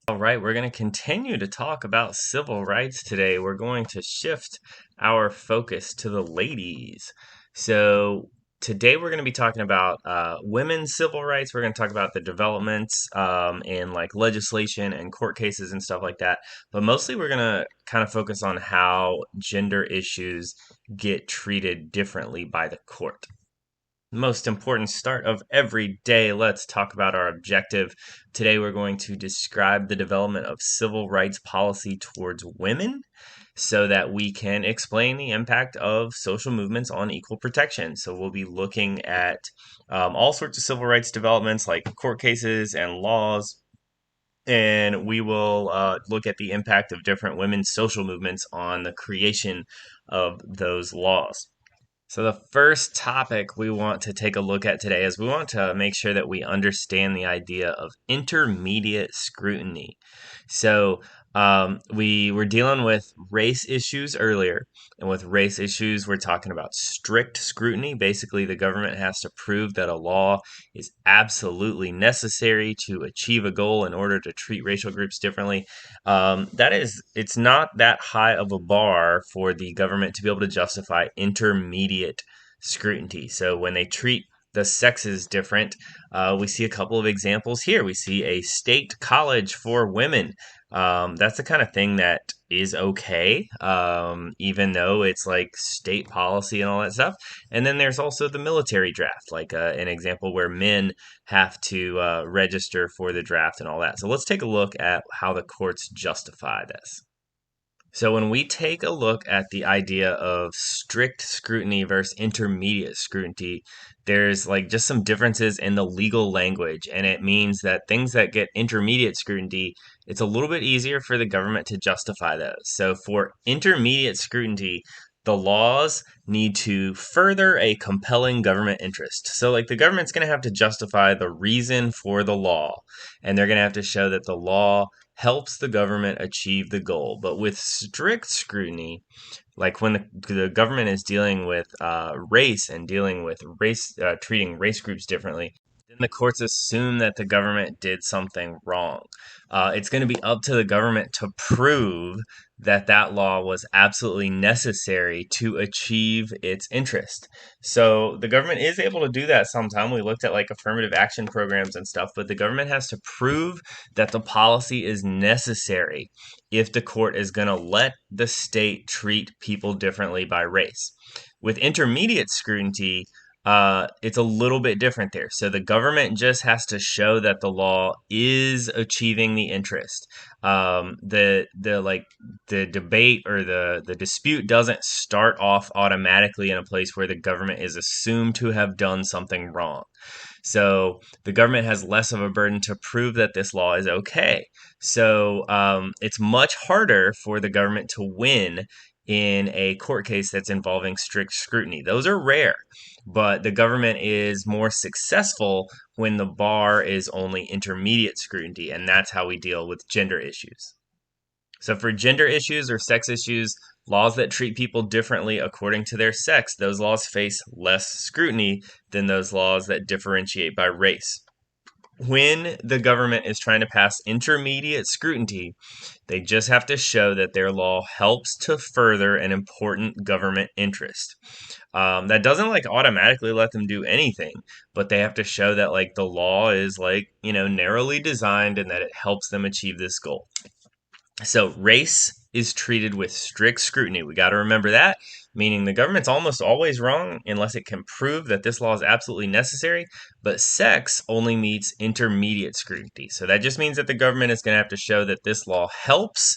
All right, we're going to continue to talk about civil rights today. We're going to shift our focus to the ladies. So, today we're going to be talking about women's civil rights. We're going to talk about the developments in like legislation and court cases and stuff like that. But mostly, we're going to kind of focus on how gender issues get treated differently by the court. Most important start of every day. Let's talk about our objective. Today, we're going to describe the development of civil rights policy towards women so that we can explain the impact of social movements on equal protection. So, we'll be looking at all sorts of civil rights developments like court cases and laws. And we will look at the impact of different women's social movements on the creation of those laws. So, the first topic we want to take a look at today is we want to make sure that we understand the idea of intermediate scrutiny. So, we were dealing with race issues earlier, and with race issues, we're talking about strict scrutiny. Basically, the government has to prove that a law is absolutely necessary to achieve a goal in order to treat racial groups differently. It's not that high of a bar for the government to be able to justify intermediate scrutiny. So when they treat the sexes different, we see a couple of examples here. We see a state college for women. That's the kind of thing that is okay, even though it's like state policy and all that stuff. And then there's also the military draft, like an example where men have to register for the draft and all that. So let's take a look at how the courts justify this. So when we take a look at the idea of strict scrutiny versus intermediate scrutiny, there's like just some differences in the legal language, and it means that things that get intermediate scrutiny, it's a little bit easier for the government to justify those. So for intermediate scrutiny, the laws need to further a compelling government interest. So like the government's going to have to justify the reason for the law, and they're going to have to show that the law helps the government achieve the goal. But with strict scrutiny, like when the government is dealing with race and dealing with race, treating race groups differently, then the courts assume that the government did something wrong. It's going to be up to the government to prove that that law was absolutely necessary to achieve its interest. So the government is able to do that sometime. We looked at like affirmative action programs and stuff, but the government has to prove that the policy is necessary if the court is going to let the state treat people differently by race. With intermediate scrutiny, it's a little bit different there. So the government just has to show that the law is achieving the interest. The debate or the dispute doesn't start off automatically in a place where the government is assumed to have done something wrong. So the government has less of a burden to prove that this law is okay. So it's much harder for the government to win in a court case that's involving strict scrutiny. Those are rare, but the government is more successful when the bar is only intermediate scrutiny, and that's how we deal with gender issues. So for gender issues or sex issues, laws that treat people differently according to their sex, those laws face less scrutiny than those laws that differentiate by race. When the government is trying to pass intermediate scrutiny, they just have to show that their law helps to further an important government interest. That doesn't like automatically let them do anything, but they have to show that like the law is like, narrowly designed and that it helps them achieve this goal. So race is treated with strict scrutiny. We got to remember that, meaning the government's almost always wrong unless it can prove that this law is absolutely necessary. But sex only meets intermediate scrutiny. So that just means that the government is going to have to show that this law helps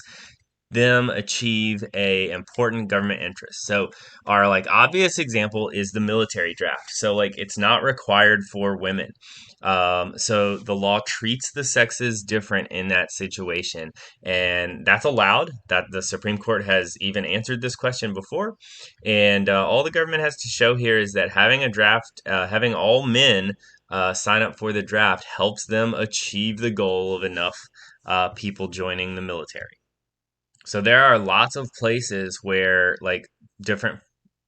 them achieve a important government interest. So our like obvious example is the military draft. So like it's not required for women. So the law treats the sexes different in that situation, and that's allowed. That the Supreme Court has even answered this question before, and all the government has to show here is that having a draft, having all men sign up for the draft, helps them achieve the goal of enough people joining the military. So there are lots of places where like different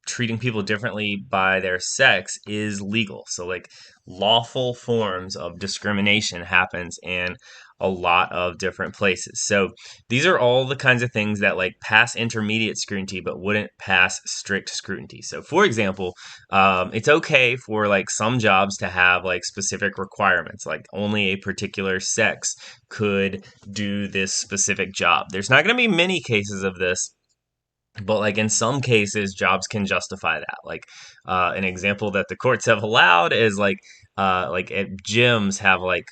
treating people differently by their sex is legal. So like lawful forms of discrimination happens, and a lot of different places. So these are all the kinds of things that like pass intermediate scrutiny but wouldn't pass strict scrutiny. So for example, it's okay for like some jobs to have like specific requirements, like only a particular sex could do this specific job. There's not going to be many cases of this, but like in some cases jobs can justify that. Like an example that the courts have allowed is like at gyms have like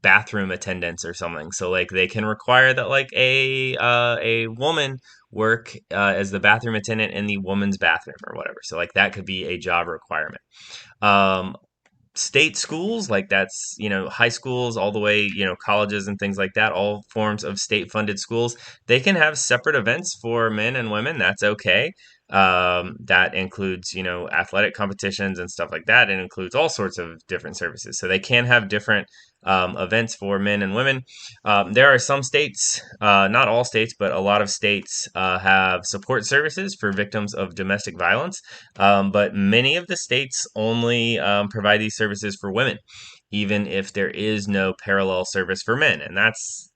bathroom attendants or something, so like they can require that like a woman work as the bathroom attendant in the woman's bathroom or whatever. So like that could be a job requirement. um State schools, like that's, high schools all the way, colleges and things like that, all forms of state funded schools, they can have separate events for men and women. That's okay. That includes, athletic competitions and stuff like that. It includes all sorts of different services. So they can have different events for men and women. There are some states, not all states, but a lot of states have support services for victims of domestic violence. But many of the states only provide these services for women, even if there is no parallel service for men. And that's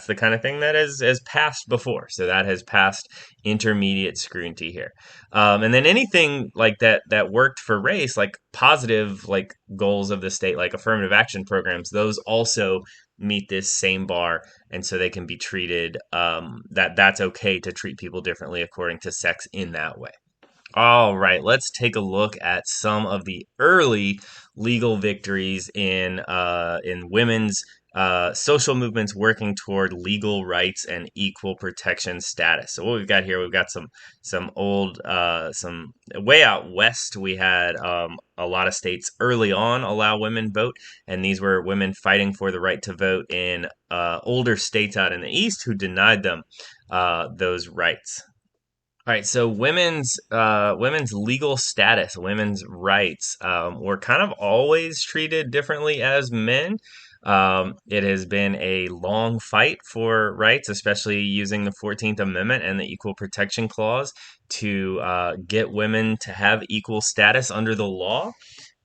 the kind of thing that has passed before. So that has passed intermediate scrutiny here. And then anything like that worked for race, like positive like goals of the state, like affirmative action programs, those also meet this same bar, and so they can be treated, that's okay to treat people differently according to sex in that way. All right, let's take a look at some of the early legal victories in women's social movements working toward legal rights and equal protection status. So what we've got here, we've got some old some way out west. We had a lot of states early on allow women vote, and these were women fighting for the right to vote in older states out in the east who denied them those rights. All right, so women's legal status, women's rights, were kind of always treated differently as men. It has been a long fight for rights, especially using the 14th Amendment and the Equal Protection Clause to get women to have equal status under the law.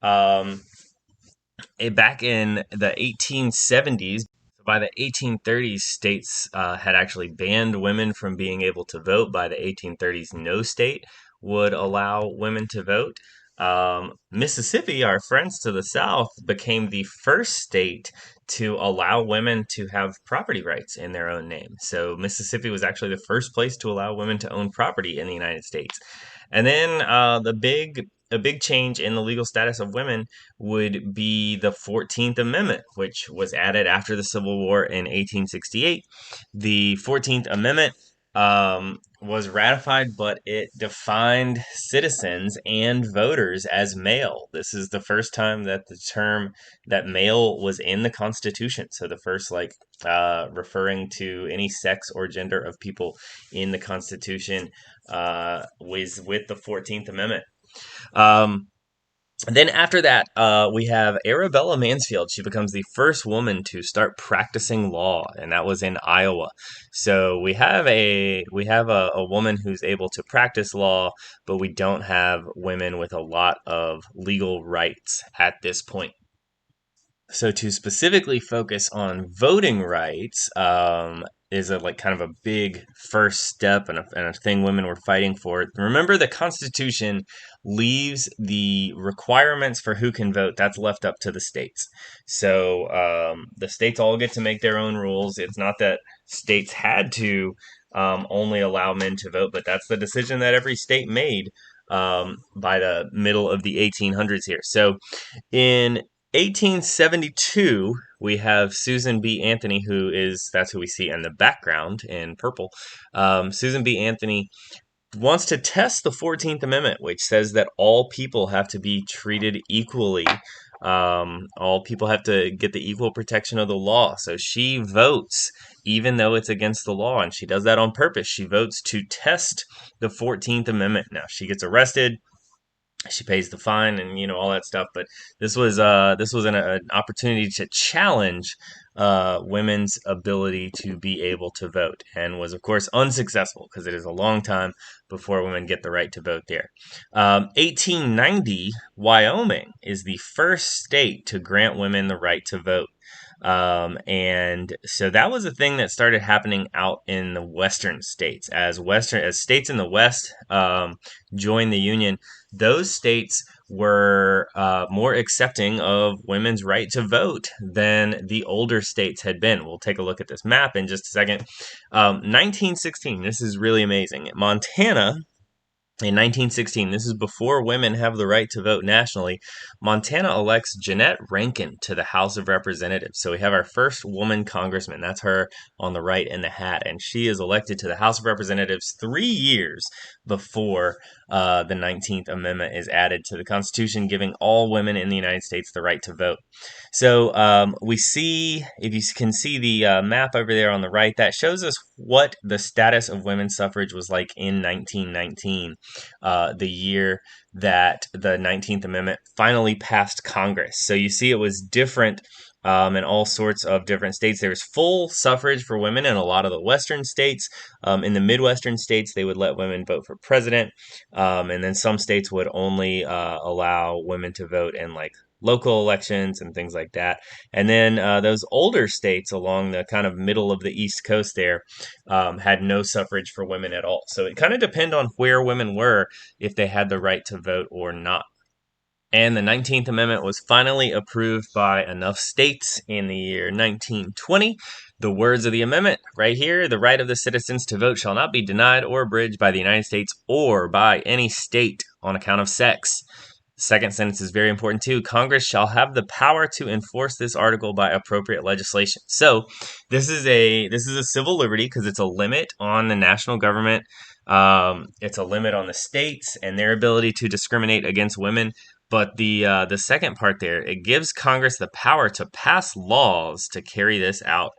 Um, Back in the 1870s, by the 1830s, states had actually banned women from being able to vote. By the 1830s, no state would allow women to vote. Mississippi, our friends to the south, became the first state to allow women to have property rights in their own name. So Mississippi was actually the first place to allow women to own property in the United States. And then a big change in the legal status of women would be the 14th Amendment, which was added after the Civil War in 1868. The 14th Amendment was ratified, but it defined citizens and voters as male. This is the first time that the term that male was in the Constitution. So the first, like, referring to any sex or gender of people in the Constitution was with the 14th Amendment. Um, then after that, we have Arabella Mansfield. She becomes the first woman to start practicing law, and that was in Iowa. So we have a woman who's able to practice law, but we don't have women with a lot of legal rights at this point. So to specifically focus on voting rights, is a like kind of a big first step and a thing women were fighting for. Remember, the Constitution leaves the requirements for who can vote. That's left up to the states. So the states all get to make their own rules. It's not that states had to only allow men to vote, but that's the decision that every state made by the middle of the 1800s here. So in 1872, we have Susan B. Anthony, that's who we see in the background in purple. Susan B. Anthony wants to test the 14th Amendment, which says that all people have to be treated equally. All people have to get the equal protection of the law. So she votes, even though it's against the law, and she does that on purpose. She votes to test the 14th Amendment. Now, she gets arrested. She pays the fine and all that stuff, but this was an opportunity to challenge women's ability to be able to vote, and was of course unsuccessful because it is a long time before women get the right to vote there. 1890, Wyoming is the first state to grant women the right to vote. And so that was a thing that started happening out in the western states. As states in the West joined the Union, those states were more accepting of women's right to vote than the older states had been. We'll take a look at this map in just a second. 1916, this is really amazing. Montana, in 1916, this is before women have the right to vote nationally, Montana elects Jeanette Rankin to the House of Representatives. So we have our first woman congressman. That's her on the right in the hat. And she is elected to the House of Representatives 3 years before the 19th Amendment is added to the Constitution, giving all women in the United States the right to vote. So we see, if you can see the map over there on the right, that shows us what the status of women's suffrage was like in 1919, the year that the 19th Amendment finally passed Congress. So you see it was different in all sorts of different states. There was full suffrage for women in a lot of the western states. In the Midwestern states, they would let women vote for president. And then some states would only allow women to vote in like local elections and things like that. And then those older states along the kind of middle of the East Coast there had no suffrage for women at all. So it kind of depended on where women were if they had the right to vote or not. And the 19th Amendment was finally approved by enough states in the year 1920. The words of the amendment right here: the right of the citizens to vote shall not be denied or abridged by the United States or by any state on account of sex. Second sentence is very important too. Congress shall have the power to enforce this article by appropriate legislation. So this is a civil liberty because it's a limit on the national government. It's a limit on the states and their ability to discriminate against women. But the second part there, it gives Congress the power to pass laws to carry this out.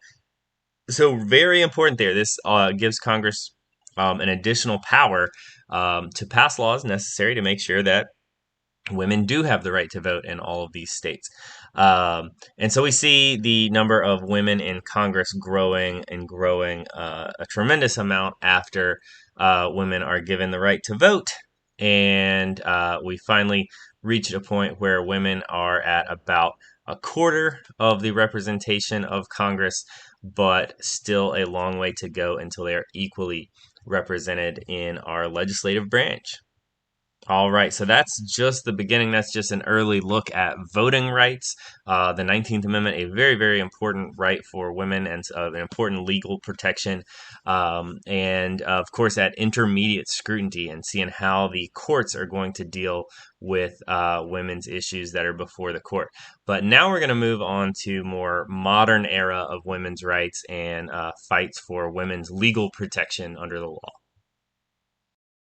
So very important there. This gives Congress an additional power to pass laws necessary to make sure that women do have the right to vote in all of these states. And so we see the number of women in Congress growing and growing a tremendous amount after women are given the right to vote. And we finally reach a point where women are at about a quarter of the representation of Congress, but still a long way to go until they are equally represented in our legislative branch. All right, so that's just the beginning. That's just an early look at voting rights. The 19th Amendment, a very, very important right for women and an important legal protection. And of course, at intermediate scrutiny and seeing how the courts are going to deal with women's issues that are before the court. But now we're going to move on to more modern era of women's rights and fights for women's legal protection under the law.